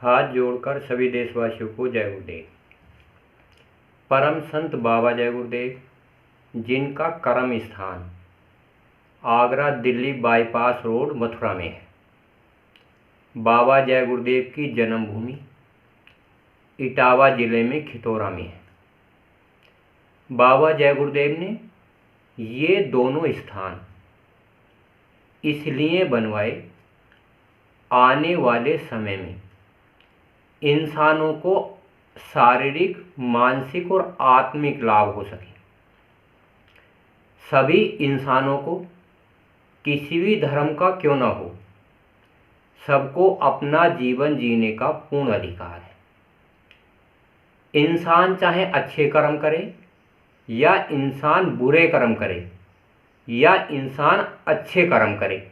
हाथ जोड़कर सभी देशवासियों को जय गुरुदेव। परम संत बाबा जय गुरुदेव, जिनका कर्म स्थान आगरा दिल्ली बाईपास रोड मथुरा में है। बाबा जय गुरुदेव की जन्मभूमि इटावा जिले में खितौरा में है। बाबा जय गुरुदेव ने ये दोनों स्थान इसलिए बनवाए, आने वाले समय में इंसानों को शारीरिक, मानसिक और आत्मिक लाभ हो सके। सभी इंसानों को किसी भी धर्म का क्यों न हो, सबको अपना जीवन जीने का पूर्ण अधिकार है। इंसान चाहे अच्छे कर्म करे या इंसान बुरे कर्म करे, या इंसान अच्छे कर्म करे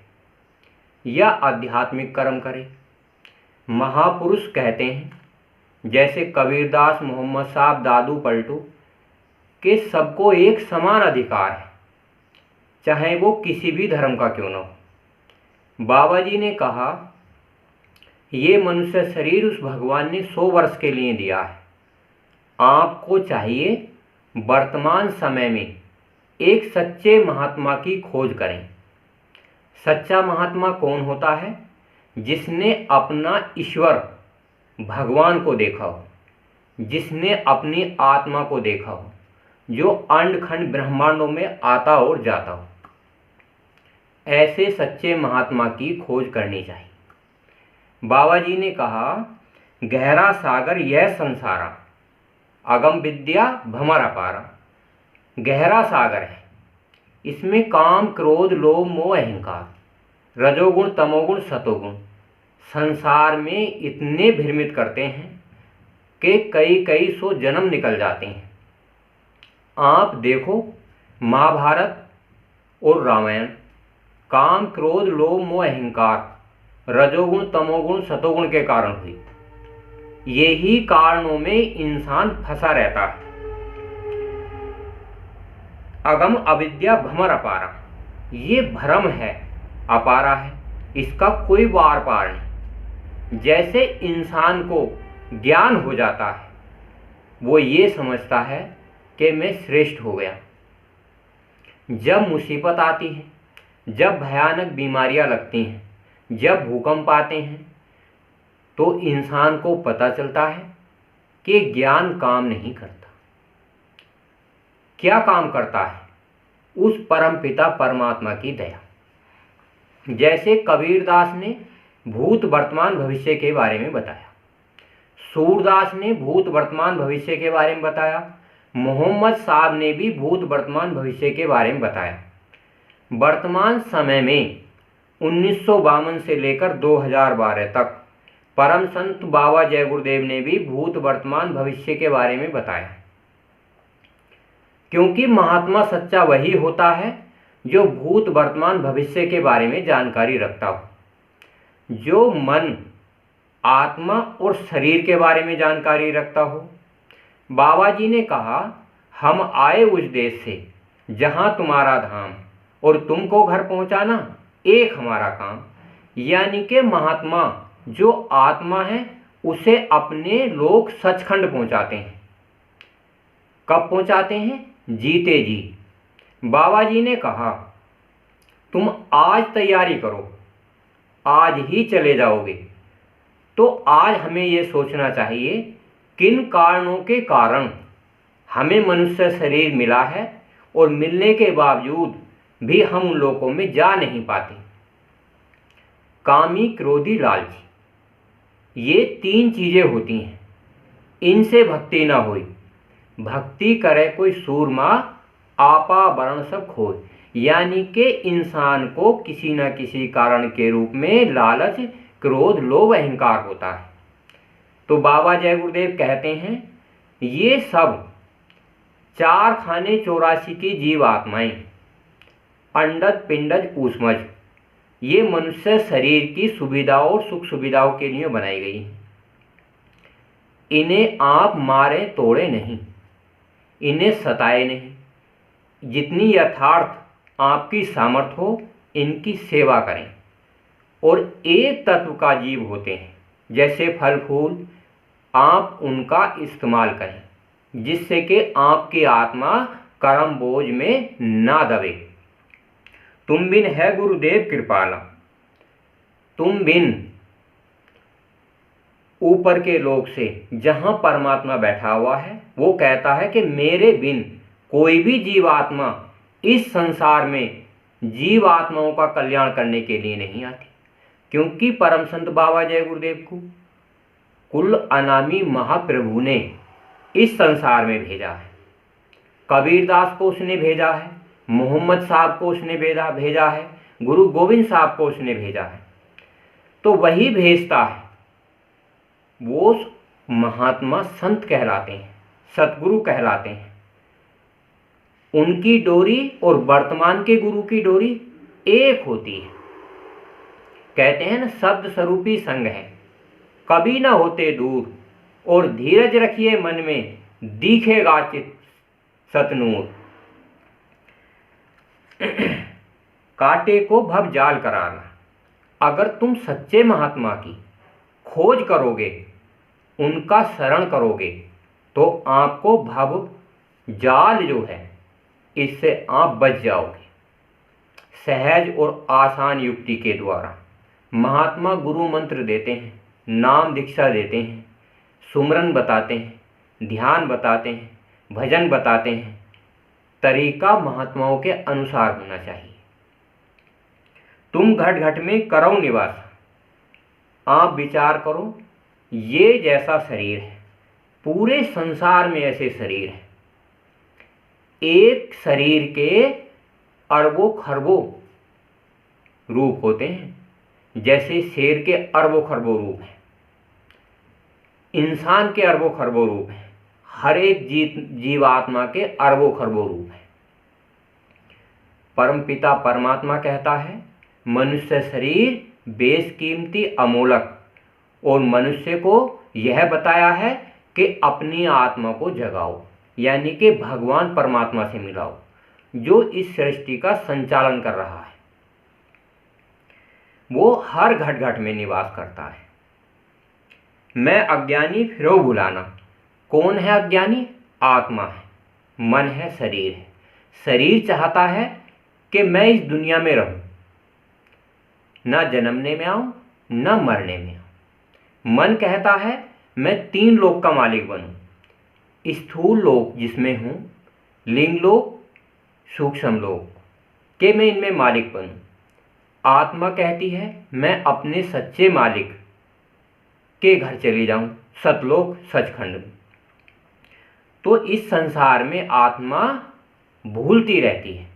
या आध्यात्मिक कर्म करे, महापुरुष कहते हैं, जैसे कबीरदास, मोहम्मद साहब, दादू पलटू, कि सबको एक समान अधिकार है, चाहे वो किसी भी धर्म का क्यों न हो। बाबा जी ने कहा, ये मनुष्य शरीर उस भगवान ने 100 वर्ष के लिए दिया है। आपको चाहिए वर्तमान समय में एक सच्चे महात्मा की खोज करें। सच्चा महात्मा कौन होता है? जिसने अपना ईश्वर भगवान को देखा हो, जिसने अपनी आत्मा को देखा हो, जो अंड खंड ब्रह्मांडों में आता और जाता हो। ऐसे सच्चे महात्मा की खोज करनी चाहिए। बाबा जी ने कहा, गहरा सागर यह संसारा, अगम विद्या भमर अपारा। गहरा सागर है, इसमें काम, क्रोध, लोभ, मोह, अहंकार, रजोगुण, तमोगुण, सतोगुण संसार में इतने भ्रमित करते हैं कि कई कई 100 जन्म निकल जाते हैं। आप देखो, महाभारत और रामायण काम, क्रोध, लोभ, मोह, अहंकार, रजोगुण, तमोगुण, सतोगुण के कारण हुई। यही कारणों में इंसान फंसा रहता है। अगम अविद्या भमर अपारा, ये भ्रम है, अपारा है, इसका कोई वार पार नहीं। जैसे इंसान को ज्ञान हो जाता है, वो ये समझता है कि मैं श्रेष्ठ हो गया। जब मुसीबत आती है, जब भयानक बीमारियां लगती हैं, जब भूकंप आते हैं, तो इंसान को पता चलता है कि ज्ञान काम नहीं करता। क्या काम करता है? उस परमपिता परमात्मा की दया। जैसे कबीरदास ने भूत, वर्तमान, भविष्य के बारे में बताया, सूरदास ने भूत, वर्तमान, भविष्य के बारे में बताया, मोहम्मद साहब ने भी भूत, वर्तमान, भविष्य के बारे में बताया। वर्तमान समय में 1952 से लेकर 2012 तक परम संत बाबा जय गुरुदेव ने भी भूत, वर्तमान, भविष्य के बारे में बताया। क्योंकि महात्मा सच्चा वही होता है जो भूत, वर्तमान, भविष्य के बारे में जानकारी रखता हो, जो मन, आत्मा और शरीर के बारे में जानकारी रखता हो। बाबा जी ने कहा, हम आए उस देश से जहां तुम्हारा धाम, और तुमको घर पहुंचाना एक हमारा काम। यानी कि महात्मा जो आत्मा है, उसे अपने लोग सचखंड पहुंचाते हैं। कब पहुंचाते हैं? जीते जी। बाबा जी ने कहा, तुम आज तैयारी करो, आज ही चले जाओगे। तो आज हमें ये सोचना चाहिए, किन कारणों के कारण हमें मनुष्य शरीर मिला है और मिलने के बावजूद भी हम उन लोगों में जा नहीं पाते। कामी, क्रोधी, लालची, ये 3 चीजें होती हैं। इनसे भक्ति ना होई। भक्ति करे कोई सूरमा, आपा वरण सब खोए। यानी कि इंसान को किसी न किसी कारण के रूप में लालच, क्रोध, लोभ, अहंकार होता है। तो बाबा जय गुरुदेव कहते हैं, ये सब 4 खाने 84 की जीव आत्माएं, अंडज, पिंडज, ऊष्मज, ये मनुष्य शरीर की सुविधाओं और सुख सुविधाओं के लिए बनाई गई हैं। इन्हें आप मारे तोड़े नहीं, इन्हें सताए नहीं। जितनी यथार्थ आपकी सामर्थ्य हो, इनकी सेवा करें। और एक तत्व का जीव होते हैं जैसे फल फूल, आप उनका इस्तेमाल करें जिससे कि आपकी आत्मा कर्म बोझ में ना दबे। तुम बिन है गुरुदेव कृपाला, तुम बिन ऊपर के लोक से जहाँ परमात्मा बैठा हुआ है वो कहता है कि मेरे बिन कोई भी जीवात्मा इस संसार में जीवात्माओं का कल्याण करने के लिए नहीं आती, क्योंकि परम संत बाबा जय गुरुदेव को कुल अनामी महाप्रभु ने इस संसार में भेजा है। कबीरदास को उसने भेजा है, मोहम्मद साहब को उसने भेजा है, गुरु गोविंद साहब को उसने भेजा है। तो वही भेजता है, वो महात्मा संत कहलाते हैं, सतगुरु कहलाते हैं। उनकी डोरी और वर्तमान के गुरु की डोरी एक होती है। कहते हैं ना, शब्द स्वरूपी संग है, कभी न होते दूर, और धीरज रखिए मन में, दिखेगा चित सतनूर। कांटे को भव जाल कराना, अगर तुम सच्चे महात्मा की खोज करोगे, उनका शरण करोगे, तो आपको भव जाल जो है इससे आप बच जाओगे। सहज और आसान युक्ति के द्वारा महात्मा गुरु मंत्र देते हैं, नाम दीक्षा देते हैं, सुमरन बताते हैं, ध्यान बताते हैं, भजन बताते हैं। तरीका महात्माओं के अनुसार होना चाहिए। तुम घट घट में करो निवास, आप विचार करो, ये जैसा शरीर है, पूरे संसार में ऐसे शरीर है, एक शरीर के अरबों खरबों रूप होते हैं, जैसे शेर के अरबों खरबों रूप हैं, इंसान के अरबों खरबों रूप हैं, हर एक जीवात्मा के अरबों खरबों रूप हैं। परमपिता परमात्मा कहता है, मनुष्य शरीर बेशकीमती अमोलक, और मनुष्य को यह बताया है कि अपनी आत्मा को जगाओ, यानी कि भगवान परमात्मा से मिलाओ, जो इस सृष्टि का संचालन कर रहा है। वो हर घट घट में निवास करता है। मैं अज्ञानी फिरो भुलाना, कौन है अज्ञानी? आत्मा है, मन है, शरीर है। शरीर चाहता है कि मैं इस दुनिया में रहूं, ना जन्मने में आऊं, ना मरने में आऊं। मन कहता है मैं 3 लोक का मालिक बनूं, स्थूल लोक जिसमें हूं, लिंग लोक, सूक्ष्म लोक के मैं इनमें मालिक बनूं। आत्मा कहती है मैं अपने सच्चे मालिक के घर चली जाऊं, सतलोक सचखंड में। तो इस संसार में आत्मा भूलती रहती है,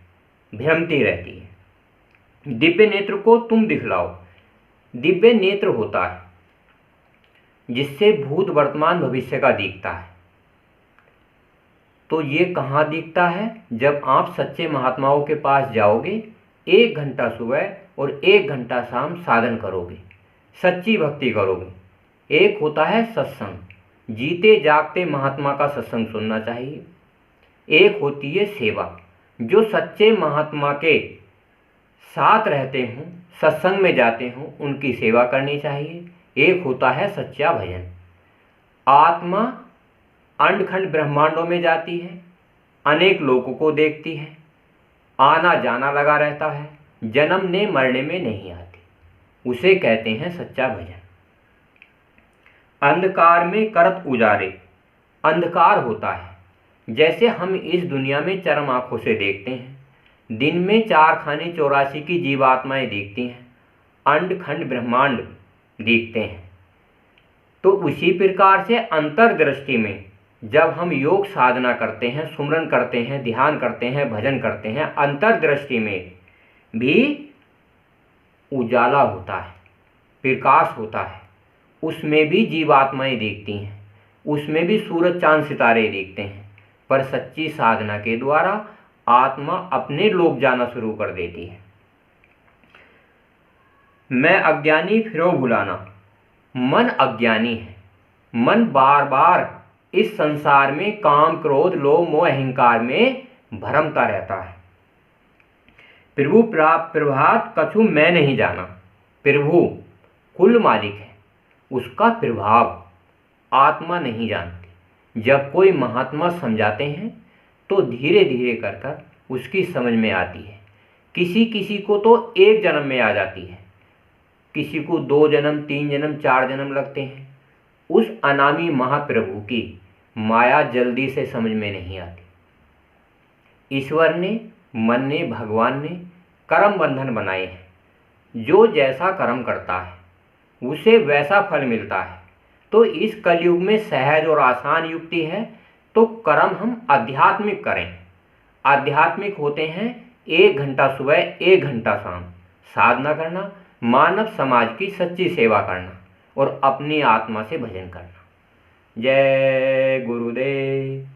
भ्रमती रहती है। दिव्य नेत्र को तुम दिखलाओ। दिव्य नेत्र होता है जिससे भूत वर्तमान भविष्य का दिखता है। तो ये कहाँ दिखता है? जब आप सच्चे महात्माओं के पास जाओगे, 1 घंटा सुबह और 1 घंटा शाम साधन करोगे, सच्ची भक्ति करोगे। एक होता है सत्संग, जीते जागते महात्मा का सत्संग सुनना चाहिए। एक होती है सेवा, जो सच्चे महात्मा के साथ रहते हों, सत्संग में जाते हों, उनकी सेवा करनी चाहिए। एक होता है सच्चा भजन। आत्मा अंडखंड ब्रह्मांडों में जाती है, अनेक लोगों को देखती है, आना जाना लगा रहता है, जन्मने मरने में नहीं आती, उसे कहते हैं सच्चा भजन। अंधकार में करत उजारे, अंधकार होता है जैसे हम इस दुनिया में चरम आंखों से देखते हैं, दिन में 4 खाने 84 की जीवात्माएं देखती हैं, अंडखंड ब्रह्मांड देखते हैं। तो उसी प्रकार से अंतर्दृष्टि में जब हम योग साधना करते हैं, सुमरन करते हैं, ध्यान करते हैं, भजन करते हैं, अंतर्दृष्टि में भी उजाला होता है, प्रकाश होता है, उसमें भी जीवात्माएं देखती हैं, उसमें भी सूरज चांद सितारे देखते हैं। पर सच्ची साधना के द्वारा आत्मा अपने लोक जाना शुरू कर देती है। मैं अज्ञानी फिरो भुलाना, मन अज्ञानी है। मन बार बार इस संसार में काम क्रोध लोभ मोह अहंकार में भरमता रहता है। प्रभु प्रभात कछु मैं नहीं जाना, प्रभु कुल मालिक है, उसका प्रभाव आत्मा नहीं जानती। जब कोई महात्मा समझाते हैं तो धीरे धीरे कर कर उसकी समझ में आती है। किसी किसी को तो एक जन्म में आ जाती है, किसी को 2 जन्म 3 जन्म 4 जन्म लगते हैं। उस अनामी महाप्रभु की माया जल्दी से समझ में नहीं आती। ईश्वर ने, मन ने, भगवान ने कर्म बंधन बनाए हैं। जो जैसा कर्म करता है उसे वैसा फल मिलता है। तो इस कलयुग में सहज और आसान युक्ति है तो कर्म हम आध्यात्मिक करें। आध्यात्मिक होते हैं 1 घंटा सुबह 1 घंटा शाम साधना करना, मानव समाज की सच्ची सेवा करना और अपनी आत्मा से भजन करना। जय गुरुदेव।